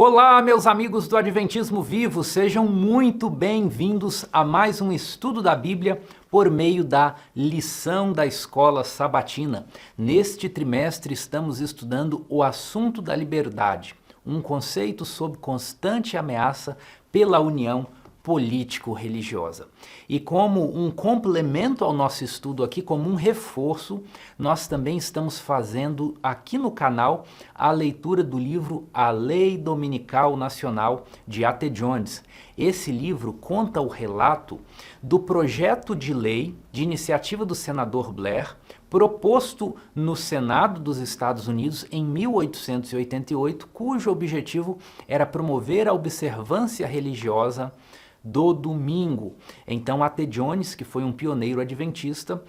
Olá, meus amigos do Adventismo Vivo, sejam muito bem-vindos a mais um estudo da Bíblia por meio da lição da Escola Sabatina. Neste trimestre estamos estudando o assunto da liberdade, um conceito sob constante ameaça pela união político-religiosa. E como um complemento ao nosso estudo aqui, como um reforço, nós também estamos fazendo aqui no canal a leitura do livro A Lei Dominical Nacional de A.T. Jones. Esse livro conta o relato do projeto de lei de iniciativa do senador Blair, proposto no Senado dos Estados Unidos em 1888, cujo objetivo era promover a observância religiosa do domingo. Então, A.T. Jones, que foi um pioneiro adventista,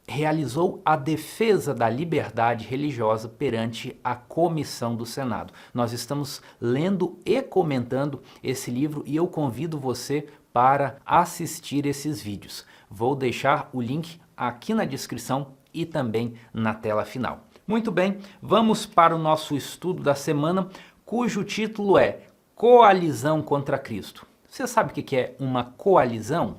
realizou a defesa da liberdade religiosa perante a comissão do Senado. Nós estamos lendo e comentando esse livro e eu convido você para assistir esses vídeos. Vou deixar o link aqui na descrição e também na tela final. Muito bem, vamos para o nosso estudo da semana, cujo título é Coalizão contra Cristo. Você sabe o que é uma coalizão?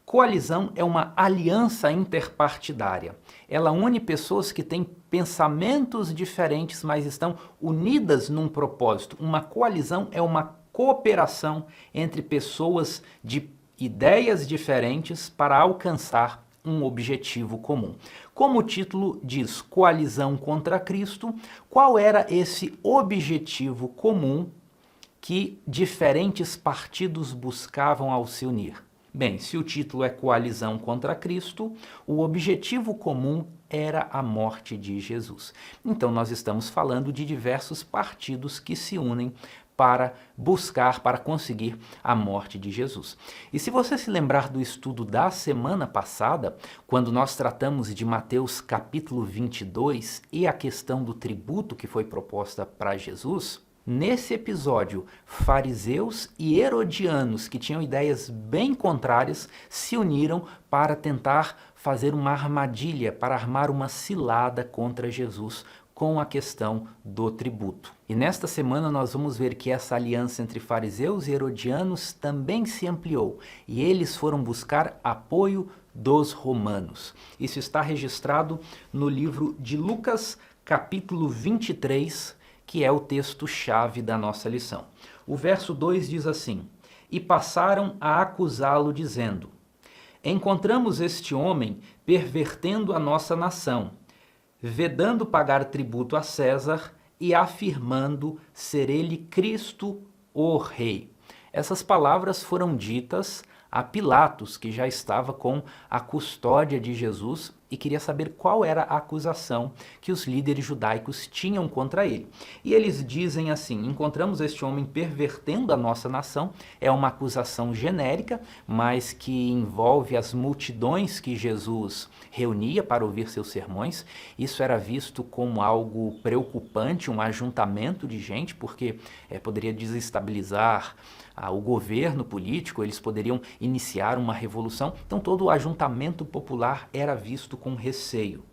Coalizão é uma aliança interpartidária. Ela une pessoas que têm pensamentos diferentes, mas estão unidas num propósito. Uma coalizão é uma cooperação entre pessoas de ideias diferentes para alcançar um objetivo comum. Como o título diz, Coalizão contra Cristo, qual era esse objetivo comum que diferentes partidos buscavam ao se unir? Bem, se o título é Coalizão contra Cristo, o objetivo comum era a morte de Jesus. Então nós estamos falando de diversos partidos que se unem para buscar, para conseguir a morte de Jesus. E se você se lembrar do estudo da semana passada, quando nós tratamos de Mateus capítulo 22 e a questão do tributo que foi proposta para Jesus, nesse episódio, fariseus e herodianos, que tinham ideias bem contrárias, se uniram para tentar fazer uma armadilha, para armar uma cilada contra Jesus com a questão do tributo. E nesta semana nós vamos ver que essa aliança entre fariseus e herodianos também se ampliou, e eles foram buscar apoio dos romanos. Isso está registrado no livro de Lucas, capítulo 23, que é o texto-chave da nossa lição. O verso 2 diz assim: E passaram a acusá-lo, dizendo: Encontramos este homem pervertendo a nossa nação, vedando pagar tributo a César e afirmando ser ele Cristo, o Rei. Essas palavras foram ditas a Pilatos, que já estava com a custódia de Jesus e queria saber qual era a acusação que os líderes judaicos tinham contra ele. E eles dizem assim: encontramos este homem pervertendo a nossa nação. É uma acusação genérica, mas que envolve as multidões que Jesus reunia para ouvir seus sermões. Isso era visto como algo preocupante, um ajuntamento de gente, porque poderia desestabilizar o governo político, eles poderiam iniciar uma revolução. Então todo o ajuntamento popular era visto com receio.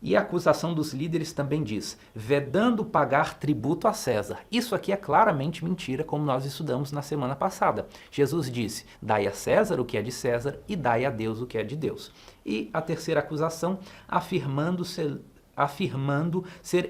E a acusação dos líderes também diz, vedando pagar tributo a César. Isso aqui é claramente mentira, como nós estudamos na semana passada. Jesus disse, dai a César o que é de César e dai a Deus o que é de Deus. E a terceira acusação, afirmando ser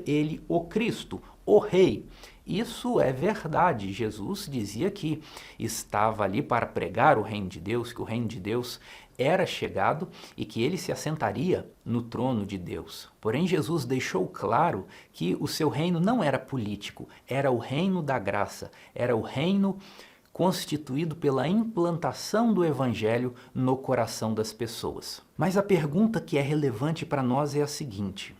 ele o Cristo, o Rei. Isso é verdade. Jesus dizia que estava ali para pregar o reino de Deus, que o reino de Deus era chegado e que ele se assentaria no trono de Deus. Porém, Jesus deixou claro que o seu reino não era político, era o reino da graça, era o reino constituído pela implantação do evangelho no coração das pessoas. Mas a pergunta que é relevante para nós é a seguinte: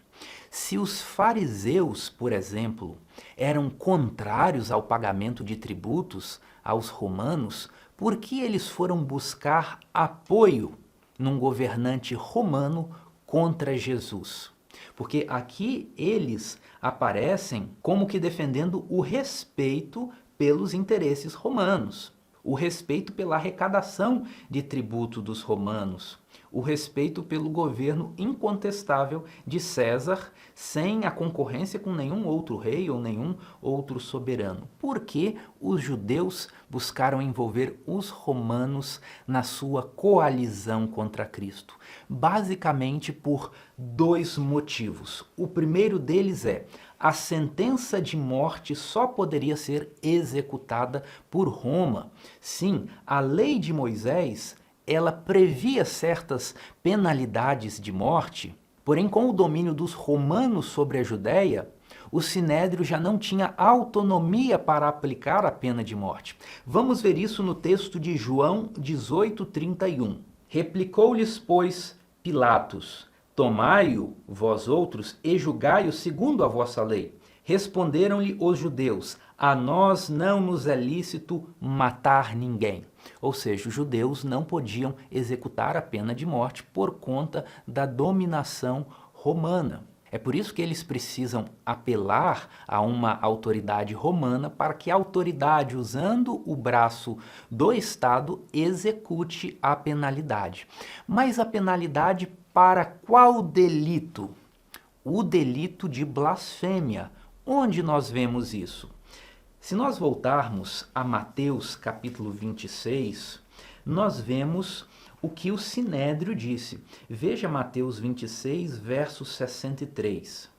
se os fariseus, por exemplo, eram contrários ao pagamento de tributos aos romanos, por que eles foram buscar apoio num governante romano contra Jesus? Porque aqui eles aparecem como que defendendo o respeito pelos interesses romanos, o respeito pela arrecadação de tributo dos romanos, o respeito pelo governo incontestável de César, sem a concorrência com nenhum outro rei ou nenhum outro soberano. Porque os judeus buscaram envolver os romanos na sua coalizão contra Cristo? Basicamente por dois motivos. O primeiro deles é: a sentença de morte só poderia ser executada por Roma. Sim, a lei de Moisés, ela previa certas penalidades de morte, porém com o domínio dos romanos sobre a Judéia, o Sinédrio já não tinha autonomia para aplicar a pena de morte. Vamos ver isso no texto de João 18:31. Replicou-lhes, pois, Pilatos: tomai-o, vós outros, e julgai-o segundo a vossa lei. Responderam-lhe os judeus: a nós não nos é lícito matar ninguém. Ou seja, os judeus não podiam executar a pena de morte por conta da dominação romana. É por isso que eles precisam apelar a uma autoridade romana para que a autoridade, usando o braço do Estado, execute a penalidade. Mas a penalidade para qual delito? O delito de blasfêmia. Onde nós vemos isso? Se nós voltarmos a Mateus capítulo 26, nós vemos o que o Sinédrio disse. Veja Mateus 26, verso 63.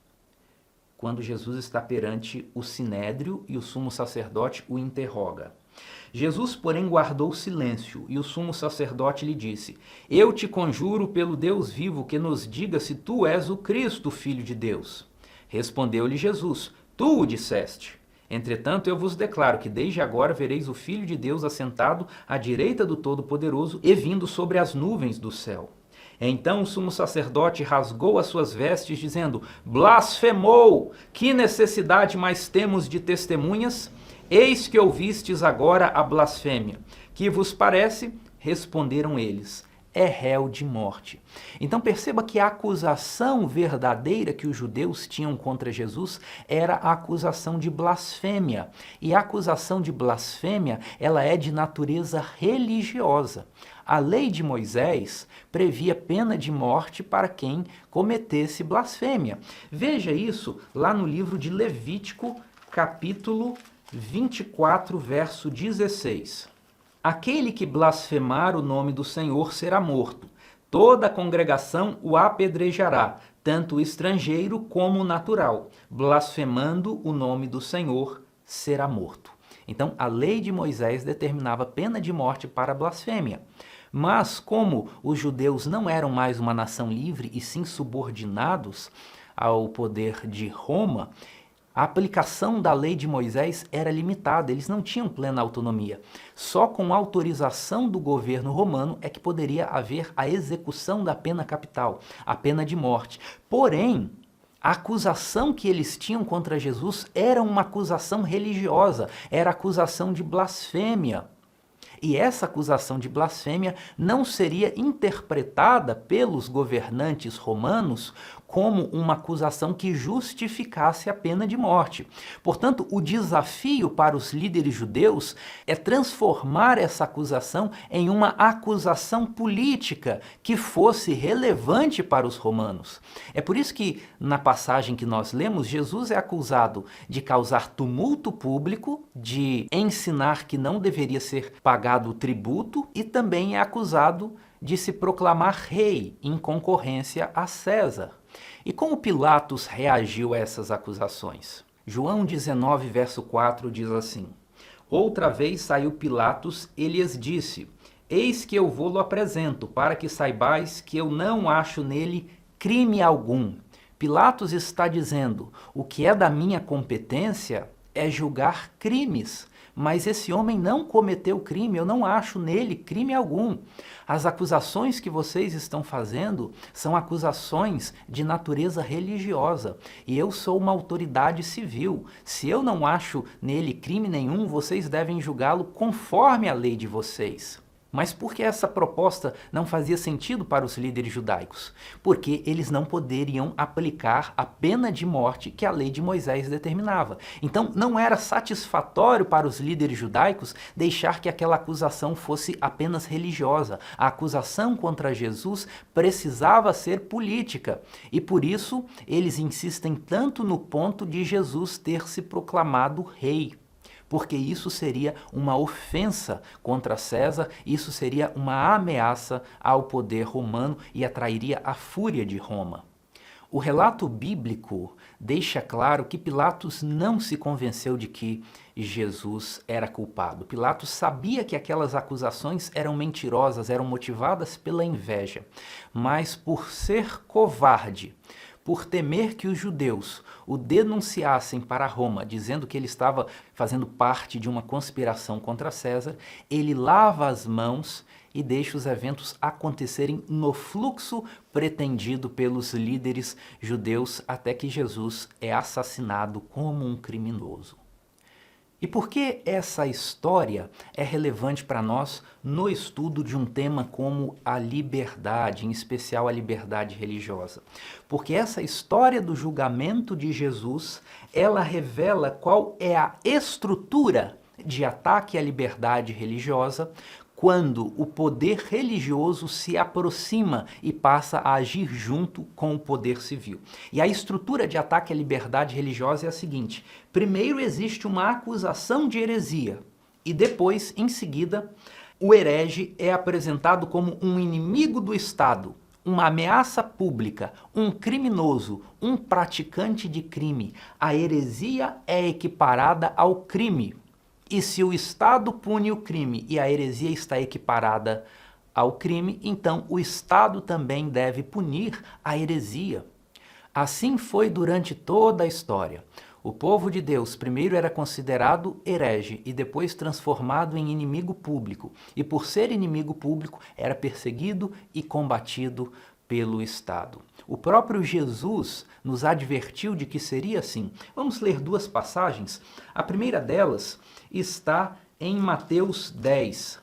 Quando Jesus está perante o Sinédrio e o sumo sacerdote o interroga. Jesus, porém, guardou silêncio, e o sumo sacerdote lhe disse: eu te conjuro pelo Deus vivo que nos diga se tu és o Cristo, Filho de Deus. Respondeu-lhe Jesus: tu o disseste. Entretanto, eu vos declaro que desde agora vereis o Filho de Deus assentado à direita do Todo-Poderoso e vindo sobre as nuvens do céu. Então o sumo sacerdote rasgou as suas vestes, dizendo: blasfemou! Que necessidade mais temos de testemunhas? Eis que ouvistes agora a blasfêmia. Que vos parece? Responderam eles: é réu de morte. Então perceba que a acusação verdadeira que os judeus tinham contra Jesus era a acusação de blasfêmia. E a acusação de blasfêmia, ela é de natureza religiosa. A lei de Moisés previa pena de morte para quem cometesse blasfêmia. Veja isso lá no livro de Levítico, capítulo 24, verso 16. Aquele que blasfemar o nome do Senhor será morto. Toda a congregação o apedrejará, tanto o estrangeiro como o natural. Blasfemando o nome do Senhor será morto. Então, a lei de Moisés determinava pena de morte para blasfêmia. Mas, como os judeus não eram mais uma nação livre e sim subordinados ao poder de Roma, a aplicação da lei de Moisés era limitada, eles não tinham plena autonomia. Só com autorização do governo romano é que poderia haver a execução da pena capital, a pena de morte. Porém, a acusação que eles tinham contra Jesus era uma acusação religiosa, era acusação de blasfêmia. E essa acusação de blasfêmia não seria interpretada pelos governantes romanos como uma acusação que justificasse a pena de morte. Portanto, o desafio para os líderes judeus é transformar essa acusação em uma acusação política que fosse relevante para os romanos. É por isso que, na passagem que nós lemos, Jesus é acusado de causar tumulto público, de ensinar que não deveria ser pagado tributo e também é acusado de se proclamar rei em concorrência a César. E como Pilatos reagiu a essas acusações? João 19, verso 4 diz assim: outra vez saiu Pilatos e lhes disse: eis que eu vou-lo apresento, para que saibais que eu não acho nele crime algum. Pilatos está dizendo: o que é da minha competência é julgar crimes. Mas esse homem não cometeu crime, eu não acho nele crime algum. As acusações que vocês estão fazendo são acusações de natureza religiosa. E eu sou uma autoridade civil. Se eu não acho nele crime nenhum, vocês devem julgá-lo conforme a lei de vocês. Mas por que essa proposta não fazia sentido para os líderes judaicos? Porque eles não poderiam aplicar a pena de morte que a lei de Moisés determinava. Então, não era satisfatório para os líderes judaicos deixar que aquela acusação fosse apenas religiosa. A acusação contra Jesus precisava ser política. E por isso, eles insistem tanto no ponto de Jesus ter se proclamado rei. Porque isso seria uma ofensa contra César, isso seria uma ameaça ao poder romano e atrairia a fúria de Roma. O relato bíblico deixa claro que Pilatos não se convenceu de que Jesus era culpado. Pilatos sabia que aquelas acusações eram mentirosas, eram motivadas pela inveja, mas por ser covarde, por temer que os judeus o denunciassem para Roma, dizendo que ele estava fazendo parte de uma conspiração contra César, ele lava as mãos e deixa os eventos acontecerem no fluxo pretendido pelos líderes judeus até que Jesus é assassinado como um criminoso. E por que essa história é relevante para nós no estudo de um tema como a liberdade, em especial a liberdade religiosa? Porque essa história do julgamento de Jesus, ela revela qual é a estrutura de ataque à liberdade religiosa quando o poder religioso se aproxima e passa a agir junto com o poder civil. E a estrutura de ataque à liberdade religiosa é a seguinte: primeiro existe uma acusação de heresia e depois, em seguida, o herege é apresentado como um inimigo do Estado, uma ameaça pública, um criminoso, um praticante de crime. A heresia é equiparada ao crime. E se o Estado pune o crime e a heresia está equiparada ao crime, então o Estado também deve punir a heresia. Assim foi durante toda a história. O povo de Deus primeiro era considerado herege e depois transformado em inimigo público. E por ser inimigo público, era perseguido e combatido pelo Estado. O próprio Jesus nos advertiu de que seria assim. Vamos ler duas passagens. A primeira delas está em Mateus 10.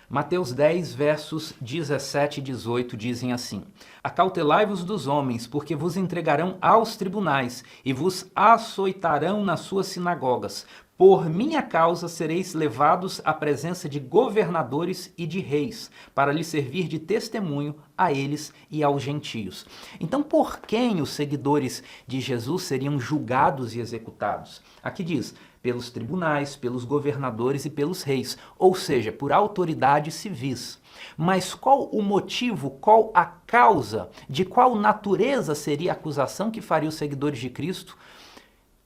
Mateus 10, versos 17 e 18 dizem assim: Acautelai-vos dos homens, porque vos entregarão aos tribunais e vos açoitarão nas suas sinagogas. Por minha causa sereis levados à presença de governadores e de reis, para lhes servir de testemunho a eles e aos gentios. Então, por quem os seguidores de Jesus seriam julgados e executados? Aqui diz: pelos tribunais, pelos governadores e pelos reis, ou seja, por autoridades civis. Mas qual o motivo, qual a causa, de qual natureza seria a acusação que faria os seguidores de Cristo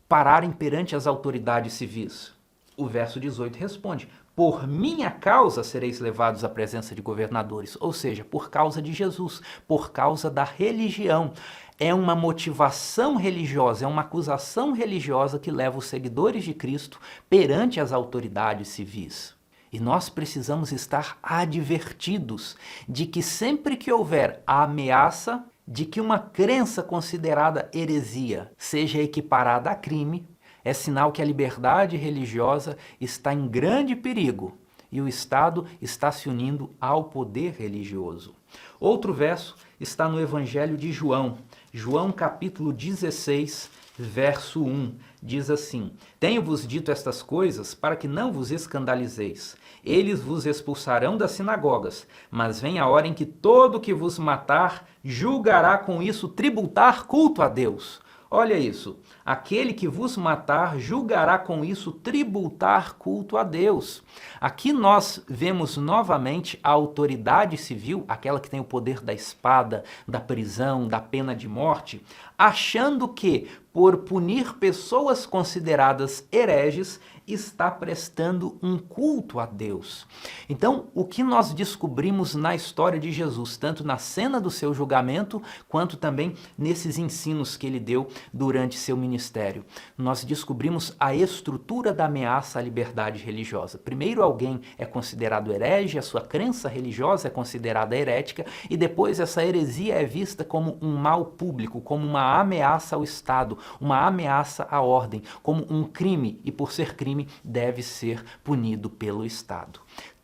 pararem perante as autoridades civis? O verso 18 responde: por minha causa sereis levados à presença de governadores, ou seja, por causa de Jesus, por causa da religião. É uma motivação religiosa, é uma acusação religiosa que leva os seguidores de Cristo perante as autoridades civis. E nós precisamos estar advertidos de que sempre que houver a ameaça de que uma crença considerada heresia seja equiparada a crime, é sinal que a liberdade religiosa está em grande perigo e o Estado está se unindo ao poder religioso. Outro verso está no Evangelho de João, João capítulo 16, verso 1, diz assim: Tenho-vos dito estas coisas para que não vos escandalizeis. Eles vos expulsarão das sinagogas, mas vem a hora em que todo que vos matar julgará com isso tributar culto a Deus. Olha isso, aquele que vos matar julgará com isso tributar culto a Deus. Aqui nós vemos novamente a autoridade civil, aquela que tem o poder da espada, da prisão, da pena de morte, achando que, por punir pessoas consideradas hereges, está prestando um culto a Deus. Então, o que nós descobrimos na história de Jesus, tanto na cena do seu julgamento, quanto também nesses ensinos que ele deu durante seu ministério? Nós descobrimos a estrutura da ameaça à liberdade religiosa. Primeiro, alguém é considerado herege, a sua crença religiosa é considerada herética, e depois essa heresia é vista como um mal público, como uma ameaça ao Estado, uma ameaça à ordem, como um crime, e por ser crime deve ser punido pelo Estado.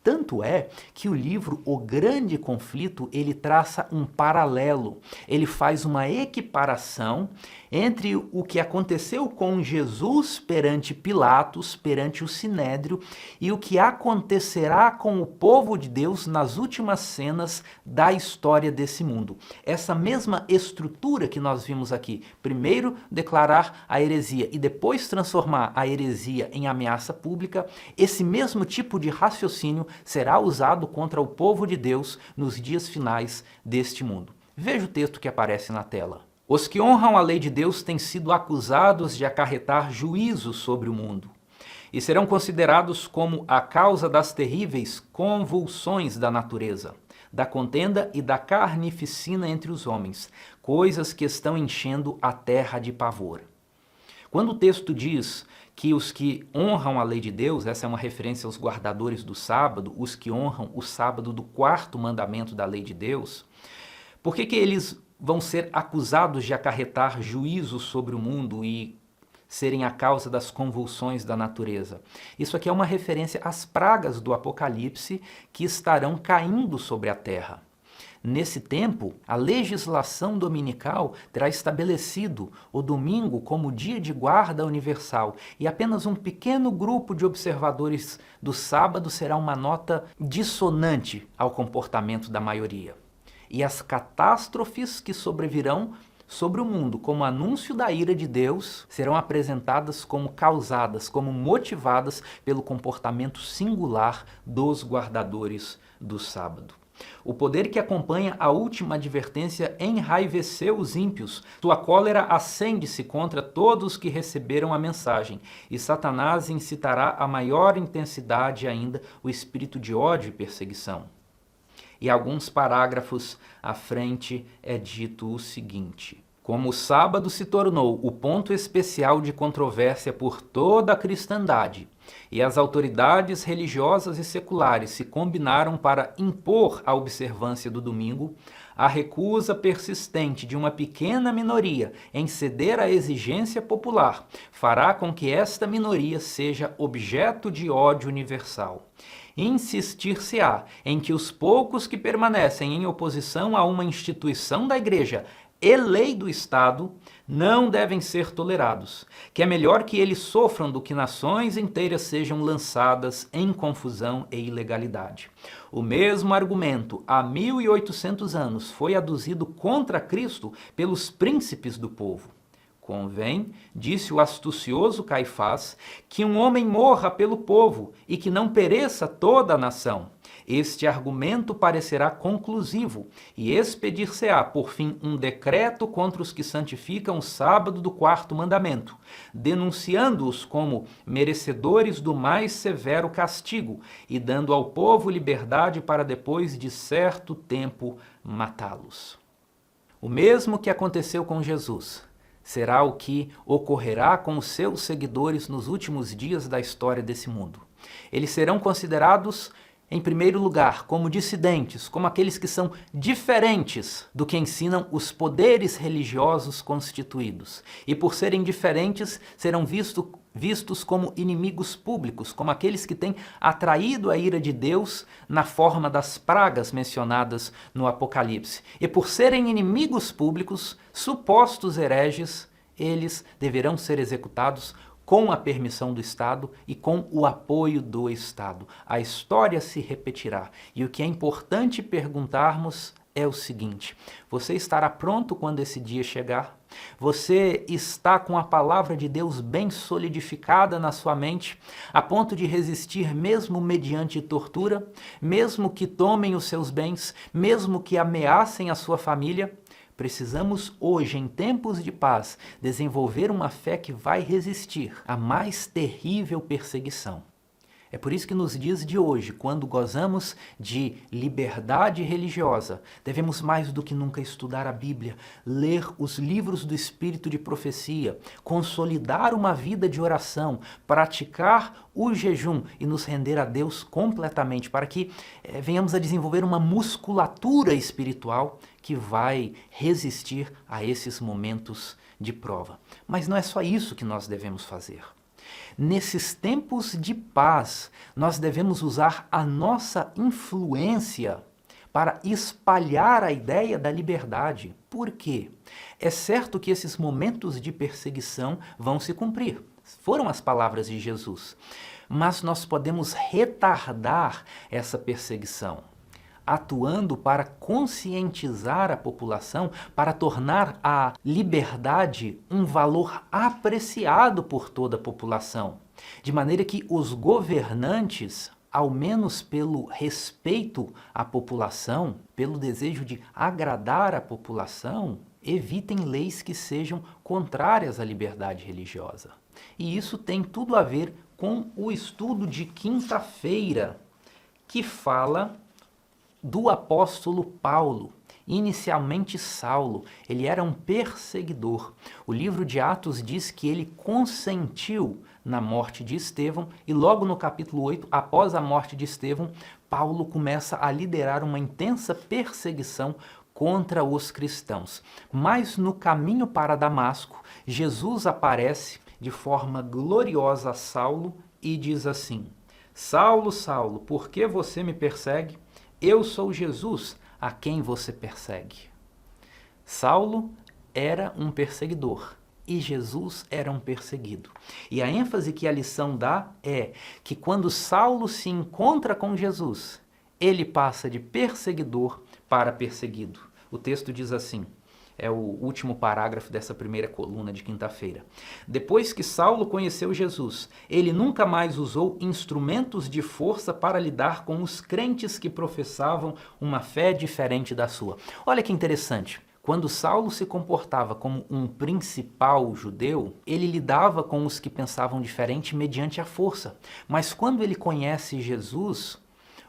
Tanto é que o livro O Grande Conflito, ele traça um paralelo, ele faz uma equiparação entre o que aconteceu com Jesus perante Pilatos, perante o Sinédrio, e o que acontecerá com o povo de Deus nas últimas cenas da história desse mundo. Essa mesma estrutura que nós vimos aqui, primeiro declarar a heresia e depois transformar a heresia em ameaça pública, esse mesmo tipo de raciocínio será usado contra o povo de Deus nos dias finais deste mundo. Veja o texto que aparece na tela. Os que honram a lei de Deus têm sido acusados de acarretar juízo sobre o mundo e serão considerados como a causa das terríveis convulsões da natureza, da contenda e da carnificina entre os homens, coisas que estão enchendo a terra de pavor. Quando o texto diz que os que honram a lei de Deus, essa é uma referência aos guardadores do sábado, os que honram o sábado do quarto mandamento da lei de Deus, por que eles vão ser acusados de acarretar juízo sobre o mundo e serem a causa das convulsões da natureza? Isso aqui é uma referência às pragas do Apocalipse que estarão caindo sobre a terra. Nesse tempo, a legislação dominical terá estabelecido o domingo como dia de guarda universal e apenas um pequeno grupo de observadores do sábado será uma nota dissonante ao comportamento da maioria. E as catástrofes que sobrevirão sobre o mundo como anúncio da ira de Deus serão apresentadas como causadas, como motivadas pelo comportamento singular dos guardadores do sábado. O poder que acompanha a última advertência enraiveceu os ímpios. Sua cólera acende-se contra todos que receberam a mensagem, e Satanás incitará a maior intensidade ainda o espírito de ódio e perseguição. E alguns parágrafos à frente é dito o seguinte: como o sábado se tornou o ponto especial de controvérsia por toda a cristandade, e as autoridades religiosas e seculares se combinaram para impor a observância do domingo, a recusa persistente de uma pequena minoria em ceder à exigência popular fará com que esta minoria seja objeto de ódio universal. Insistir-se-á em que os poucos que permanecem em oposição a uma instituição da Igreja e lei do Estado não devem ser tolerados, que é melhor que eles sofram do que nações inteiras sejam lançadas em confusão e ilegalidade. O mesmo argumento, há 1800 anos, foi aduzido contra Cristo pelos príncipes do povo. Convém, disse o astucioso Caifás, que um homem morra pelo povo e que não pereça toda a nação. Este argumento parecerá conclusivo e expedir-se-á, por fim, um decreto contra os que santificam o sábado do quarto mandamento, denunciando-os como merecedores do mais severo castigo e dando ao povo liberdade para depois de certo tempo matá-los. O mesmo que aconteceu com Jesus será o que ocorrerá com os seus seguidores nos últimos dias da história desse mundo. Eles serão considerados, em primeiro lugar, como dissidentes, como aqueles que são diferentes do que ensinam os poderes religiosos constituídos. E por serem diferentes, serão vistos como inimigos públicos, como aqueles que têm atraído a ira de Deus na forma das pragas mencionadas no Apocalipse. E por serem inimigos públicos, supostos hereges, eles deverão ser executados com a permissão do Estado e com o apoio do Estado. A história se repetirá. E o que é importante perguntarmos é o seguinte: você estará pronto quando esse dia chegar? Você está com a palavra de Deus bem solidificada na sua mente, a ponto de resistir mesmo mediante tortura, mesmo que tomem os seus bens, mesmo que ameacem a sua família? Precisamos hoje, em tempos de paz, desenvolver uma fé que vai resistir à mais terrível perseguição. É por isso que nos dias de hoje, quando gozamos de liberdade religiosa, devemos mais do que nunca estudar a Bíblia, ler os livros do Espírito de profecia, consolidar uma vida de oração, praticar o jejum e nos render a Deus completamente, para que venhamos a desenvolver uma musculatura espiritual que vai resistir a esses momentos de prova. Mas não é só isso que nós devemos fazer. Nesses tempos de paz, nós devemos usar a nossa influência para espalhar a ideia da liberdade. Por quê? É certo que esses momentos de perseguição vão se cumprir. Foram as palavras de Jesus. Mas nós podemos retardar essa perseguição, atuando para conscientizar a população, para tornar a liberdade um valor apreciado por toda a população, de maneira que os governantes, ao menos pelo respeito à população, pelo desejo de agradar a população, evitem leis que sejam contrárias à liberdade religiosa. E isso tem tudo a ver com o estudo de quinta-feira, que fala do apóstolo Paulo, inicialmente Saulo. Ele era um perseguidor. O livro de Atos diz que ele consentiu na morte de Estevão e logo no capítulo 8, após a morte de Estevão, Paulo começa a liderar uma intensa perseguição contra os cristãos. Mas no caminho para Damasco, Jesus aparece de forma gloriosa a Saulo e diz assim: Saulo, Saulo, por que você me persegue? Eu sou Jesus, a quem você persegue. Saulo era um perseguidor e Jesus era um perseguido. E a ênfase que a lição dá é que quando Saulo se encontra com Jesus, ele passa de perseguidor para perseguido. O texto diz assim, é o último parágrafo dessa primeira coluna de quinta-feira. Depois que Saulo conheceu Jesus, ele nunca mais usou instrumentos de força para lidar com os crentes que professavam uma fé diferente da sua. Olha que interessante. Quando Saulo se comportava como um principal judeu, ele lidava com os que pensavam diferente mediante a força. Mas quando ele conhece Jesus,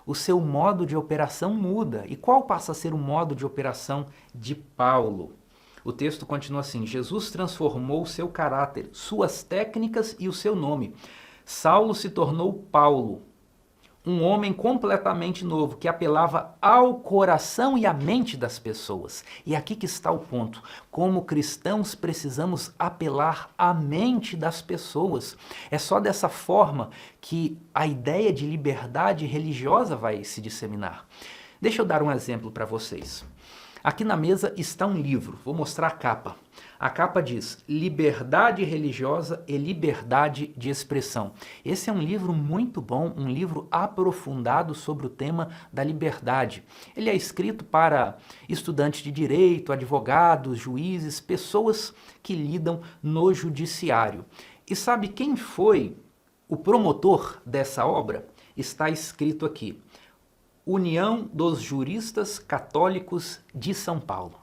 o seu modo de operação muda. E qual passa a ser o modo de operação de Paulo? O texto continua assim: Jesus transformou seu caráter, suas técnicas e o seu nome. Saulo se tornou Paulo, um homem completamente novo, que apelava ao coração e à mente das pessoas. E aqui que está o ponto. Como cristãos, precisamos apelar à mente das pessoas. É só dessa forma que a ideia de liberdade religiosa vai se disseminar. Deixa eu dar um exemplo para vocês. Aqui na mesa está um livro, vou mostrar a capa. A capa diz Liberdade Religiosa e Liberdade de Expressão. Esse é um livro muito bom, um livro aprofundado sobre o tema da liberdade. Ele é escrito para estudantes de direito, advogados, juízes, pessoas que lidam no judiciário. E sabe quem foi o promotor dessa obra? Está escrito aqui: União dos Juristas Católicos de São Paulo.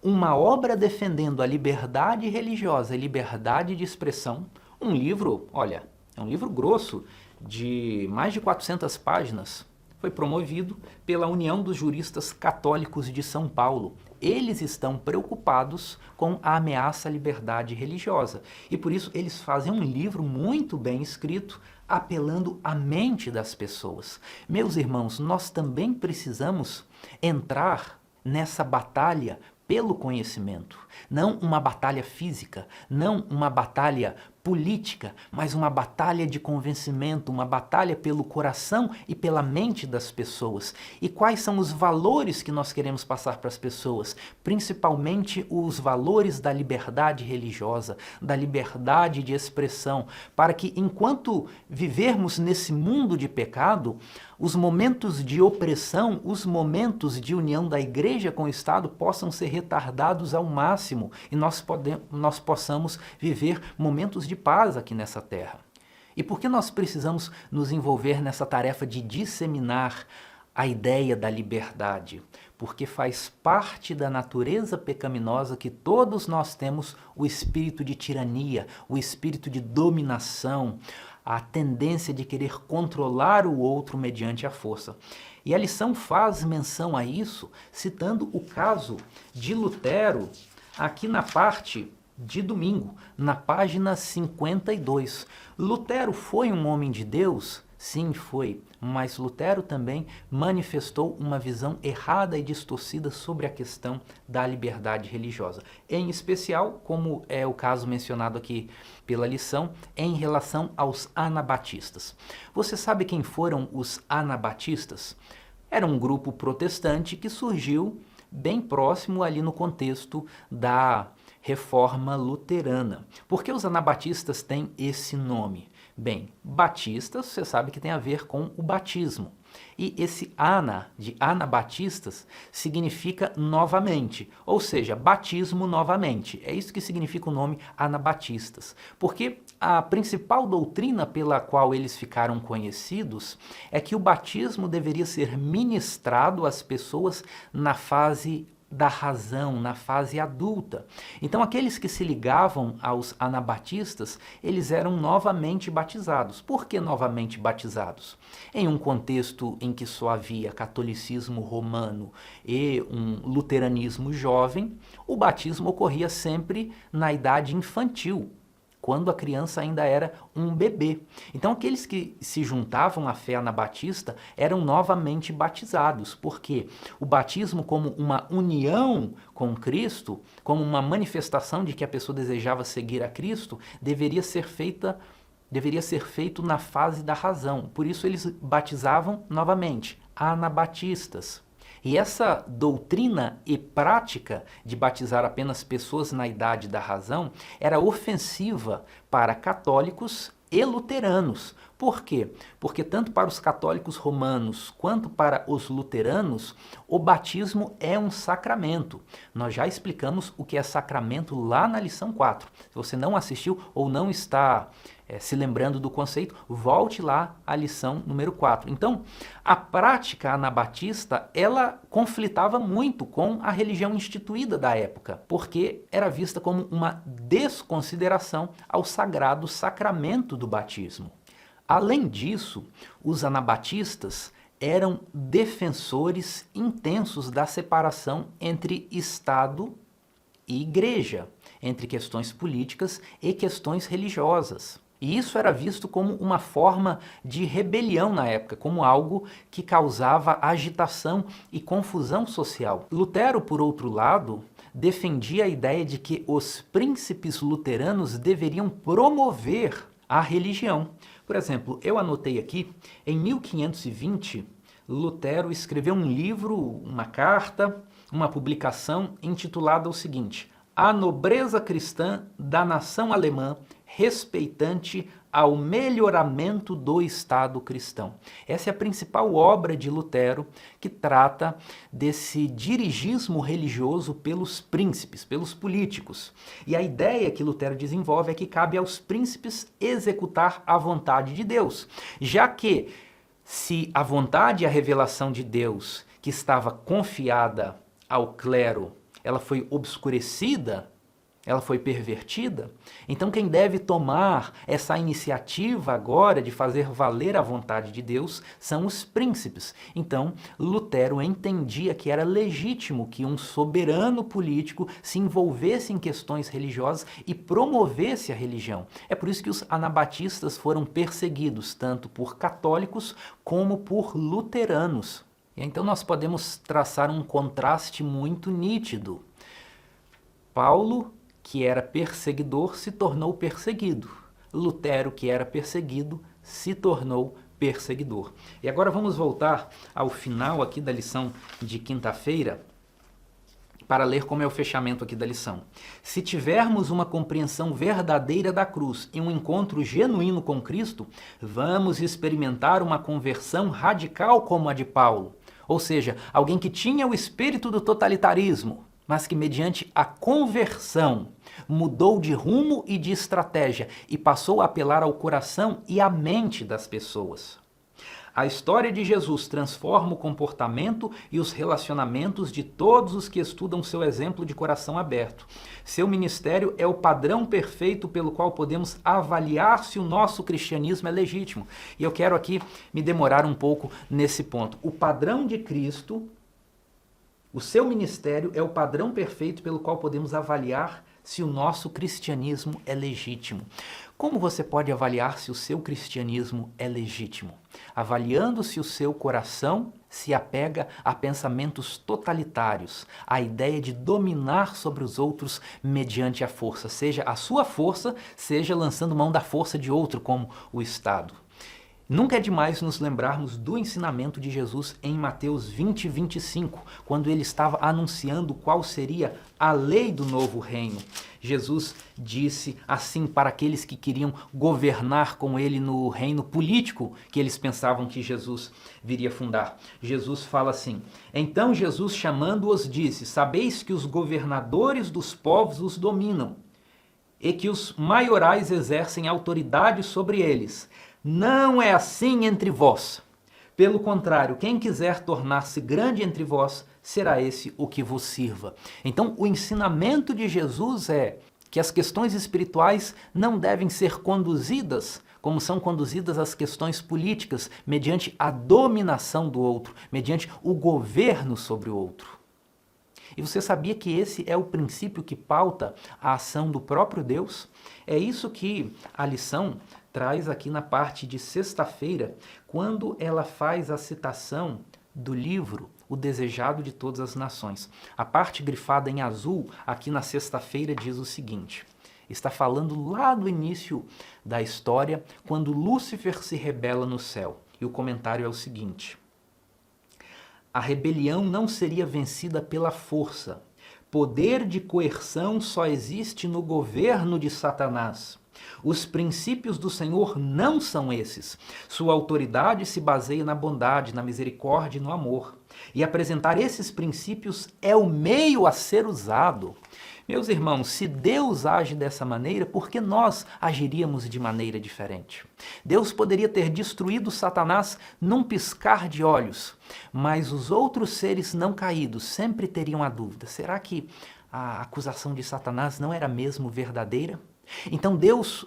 Uma obra defendendo a liberdade religiosa e liberdade de expressão. Um livro, olha, é um livro grosso, de mais de 400 páginas. Foi promovido pela União dos Juristas Católicos de São Paulo. Eles estão preocupados com a ameaça à liberdade religiosa. E por isso eles fazem um livro muito bem escrito, apelando à mente das pessoas. Meus irmãos, nós também precisamos entrar nessa batalha pelo conhecimento. Não uma batalha física, não uma batalha política, mas uma batalha de convencimento, uma batalha pelo coração e pela mente das pessoas. E quais são os valores que nós queremos passar para as pessoas? Principalmente os valores da liberdade religiosa, da liberdade de expressão, para que enquanto vivermos nesse mundo de pecado, os momentos de opressão, os momentos de união da igreja com o Estado possam ser retardados ao máximo e nós possamos viver momentos de paz aqui nessa terra. E por que nós precisamos nos envolver nessa tarefa de disseminar a ideia da liberdade? Porque faz parte da natureza pecaminosa que todos nós temos o espírito de tirania, o espírito de dominação, a tendência de querer controlar o outro mediante a força. E a lição faz menção a isso, citando o caso de Lutero, aqui na parte de domingo, na página 52. Lutero foi um homem de Deus? Sim, foi, mas Lutero também manifestou uma visão errada e distorcida sobre a questão da liberdade religiosa. Em especial, como é o caso mencionado aqui pela lição, em relação aos anabatistas. Você sabe quem foram os anabatistas? Era um grupo protestante que surgiu bem próximo ali no contexto da Reforma Luterana. Por que os anabatistas têm esse nome? Bem, batistas, você sabe que tem a ver com o batismo. E esse ana, de anabatistas, significa novamente, ou seja, batismo novamente. É isso que significa o nome anabatistas. Porque a principal doutrina pela qual eles ficaram conhecidos é que o batismo deveria ser ministrado às pessoas na fase da razão, na fase adulta. Então aqueles que se ligavam aos anabatistas, eles eram novamente batizados. Por que novamente batizados? Em um contexto em que só havia catolicismo romano e um luteranismo jovem, o batismo ocorria sempre na idade infantil, quando a criança ainda era um bebê. Então aqueles que se juntavam à fé anabatista eram novamente batizados, porque o batismo, como uma união com Cristo, como uma manifestação de que a pessoa desejava seguir a Cristo, deveria ser feito na fase da razão. Por isso eles batizavam novamente, anabatistas. E essa doutrina e prática de batizar apenas pessoas na idade da razão era ofensiva para católicos e luteranos. Por quê? Porque tanto para os católicos romanos quanto para os luteranos, o batismo é um sacramento. Nós já explicamos o que é sacramento lá na lição 4. Se você não assistiu ou não está se lembrando do conceito, volte lá à lição número 4. Então, a prática anabatista, ela conflitava muito com a religião instituída da época, porque era vista como uma desconsideração ao sagrado sacramento do batismo. Além disso, os anabatistas eram defensores intensos da separação entre Estado e Igreja, entre questões políticas e questões religiosas. E isso era visto como uma forma de rebelião na época, como algo que causava agitação e confusão social. Lutero, por outro lado, defendia a ideia de que os príncipes luteranos deveriam promover a religião. Por exemplo, eu anotei aqui, em 1520, Lutero escreveu um livro, uma carta, uma publicação intitulada o seguinte: A nobreza cristã da nação alemã respeitante ao melhoramento do Estado cristão. Essa é a principal obra de Lutero, que trata desse dirigismo religioso pelos príncipes, pelos políticos. E a ideia que Lutero desenvolve é que cabe aos príncipes executar a vontade de Deus, já que se a vontade e a revelação de Deus, que estava confiada ao clero, ela foi obscurecida, ela foi pervertida, então quem deve tomar essa iniciativa agora de fazer valer a vontade de Deus são os príncipes. Então Lutero entendia que era legítimo que um soberano político se envolvesse em questões religiosas e promovesse a religião. É por isso que os anabatistas foram perseguidos, tanto por católicos como por luteranos. E então nós podemos traçar um contraste muito nítido. Paulo, que era perseguidor, se tornou perseguido. Lutero, que era perseguido, se tornou perseguidor. E agora vamos voltar ao final aqui da lição de quinta-feira para ler como é o fechamento aqui da lição. Se tivermos uma compreensão verdadeira da cruz e um encontro genuíno com Cristo, vamos experimentar uma conversão radical como a de Paulo. Ou seja, alguém que tinha o espírito do totalitarismo, mas que mediante a conversão mudou de rumo e de estratégia e passou a apelar ao coração e à mente das pessoas. A história de Jesus transforma o comportamento e os relacionamentos de todos os que estudam seu exemplo de coração aberto. Seu ministério é o padrão perfeito pelo qual podemos avaliar se o nosso cristianismo é legítimo. E eu quero aqui me demorar um pouco nesse ponto. O padrão de Cristo, o seu ministério é o padrão perfeito pelo qual podemos avaliar se o nosso cristianismo é legítimo. Como você pode avaliar se o seu cristianismo é legítimo? Avaliando se o seu coração se apega a pensamentos totalitários, a ideia de dominar sobre os outros mediante a força, seja a sua força, seja lançando mão da força de outro, como o Estado. Nunca é demais nos lembrarmos do ensinamento de Jesus em Mateus 20, 25, quando ele estava anunciando qual seria a lei do novo reino. Jesus disse assim para aqueles que queriam governar com ele no reino político que eles pensavam que Jesus viria fundar. Jesus fala assim: então Jesus, chamando-os, disse: sabeis que os governadores dos povos os dominam e que os maiorais exercem autoridade sobre eles. Não é assim entre vós. Pelo contrário, quem quiser tornar-se grande entre vós, será esse o que vos sirva. Então, o ensinamento de Jesus é que as questões espirituais não devem ser conduzidas como são conduzidas as questões políticas, mediante a dominação do outro, mediante o governo sobre o outro. E você sabia que esse é o princípio que pauta a ação do próprio Deus? É isso que a lição traz aqui na parte de sexta-feira, quando ela faz a citação do livro O Desejado de Todas as Nações. A parte grifada em azul aqui na sexta-feira diz o seguinte: está falando lá do início da história, quando Lúcifer se rebela no céu. E o comentário é o seguinte: a rebelião não seria vencida pela força. Poder de coerção só existe no governo de Satanás. Os princípios do Senhor não são esses. Sua autoridade se baseia na bondade, na misericórdia e no amor. E apresentar esses princípios é o meio a ser usado. Meus irmãos, se Deus age dessa maneira, por que nós agiríamos de maneira diferente? Deus poderia ter destruído Satanás num piscar de olhos, mas os outros seres não caídos sempre teriam a dúvida: será que a acusação de Satanás não era mesmo verdadeira? Então Deus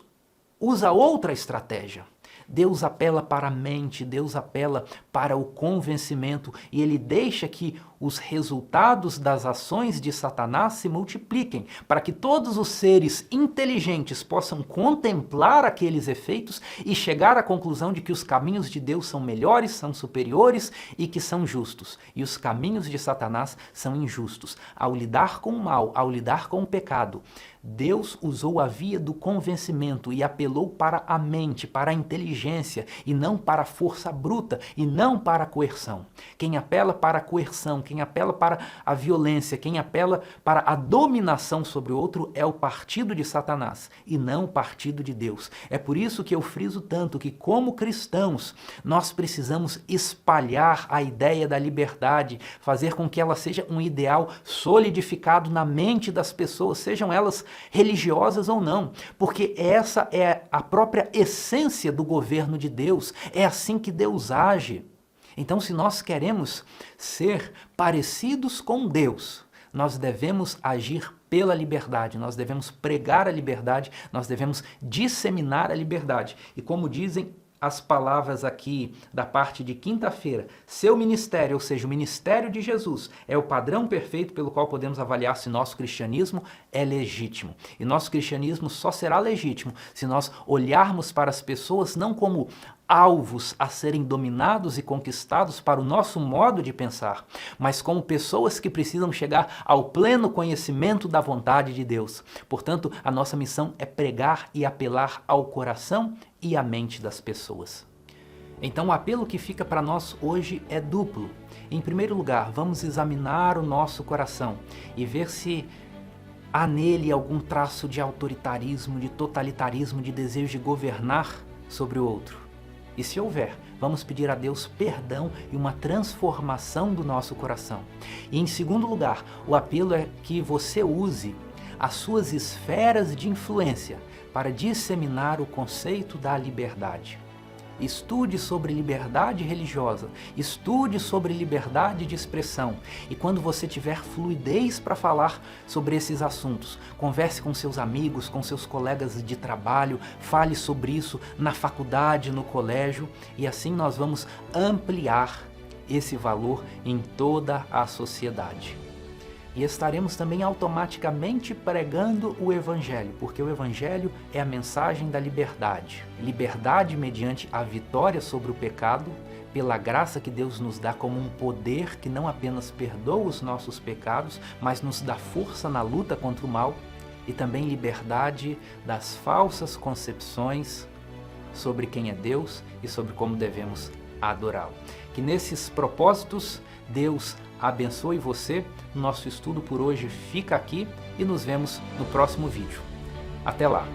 usa outra estratégia. Deus apela para a mente, Deus apela para o convencimento e ele deixa que os resultados das ações de Satanás se multipliquem, para que todos os seres inteligentes possam contemplar aqueles efeitos e chegar à conclusão de que os caminhos de Deus são melhores, são superiores e que são justos. E os caminhos de Satanás são injustos. Ao lidar com o mal, ao lidar com o pecado, Deus usou a via do convencimento e apelou para a mente, para a inteligência, e não para a força bruta, e não para a coerção. Quem apela para a coerção, quem apela para a violência, quem apela para a dominação sobre o outro é o partido de Satanás, e não o partido de Deus. É por isso que eu friso tanto que, como cristãos, nós precisamos espalhar a ideia da liberdade, fazer com que ela seja um ideal solidificado na mente das pessoas, sejam elas religiosas ou não, porque essa é a própria essência do governo de Deus, é assim que Deus age. Então, se nós queremos ser parecidos com Deus, nós devemos agir pela liberdade, nós devemos pregar a liberdade, nós devemos disseminar a liberdade. E como dizem as palavras aqui da parte de quinta-feira, seu ministério, ou seja, o ministério de Jesus, é o padrão perfeito pelo qual podemos avaliar se nosso cristianismo é legítimo. E nosso cristianismo só será legítimo se nós olharmos para as pessoas não como alvos a serem dominados e conquistados para o nosso modo de pensar, mas como pessoas que precisam chegar ao pleno conhecimento da vontade de Deus. Portanto, a nossa missão é pregar e apelar ao coração e à mente das pessoas. Então, o apelo que fica para nós hoje é duplo. Em primeiro lugar, vamos examinar o nosso coração e ver se há nele algum traço de autoritarismo, de totalitarismo, de desejo de governar sobre o outro. E se houver, vamos pedir a Deus perdão e uma transformação do nosso coração. E em segundo lugar, o apelo é que você use as suas esferas de influência para disseminar o conceito da liberdade. Estude sobre liberdade religiosa, estude sobre liberdade de expressão e quando você tiver fluidez para falar sobre esses assuntos, converse com seus amigos, com seus colegas de trabalho, fale sobre isso na faculdade, no colégio e assim nós vamos ampliar esse valor em toda a sociedade. e estaremos também automaticamente pregando o Evangelho, porque o Evangelho é a mensagem da liberdade. Liberdade mediante a vitória sobre o pecado, pela graça que Deus nos dá como um poder que não apenas perdoa os nossos pecados, mas nos dá força na luta contra o mal, e também liberdade das falsas concepções sobre quem é Deus e sobre como devemos adorá-lo. Que nesses propósitos Deus abençoe você. Nosso estudo por hoje fica aqui e nos vemos no próximo vídeo. Até lá!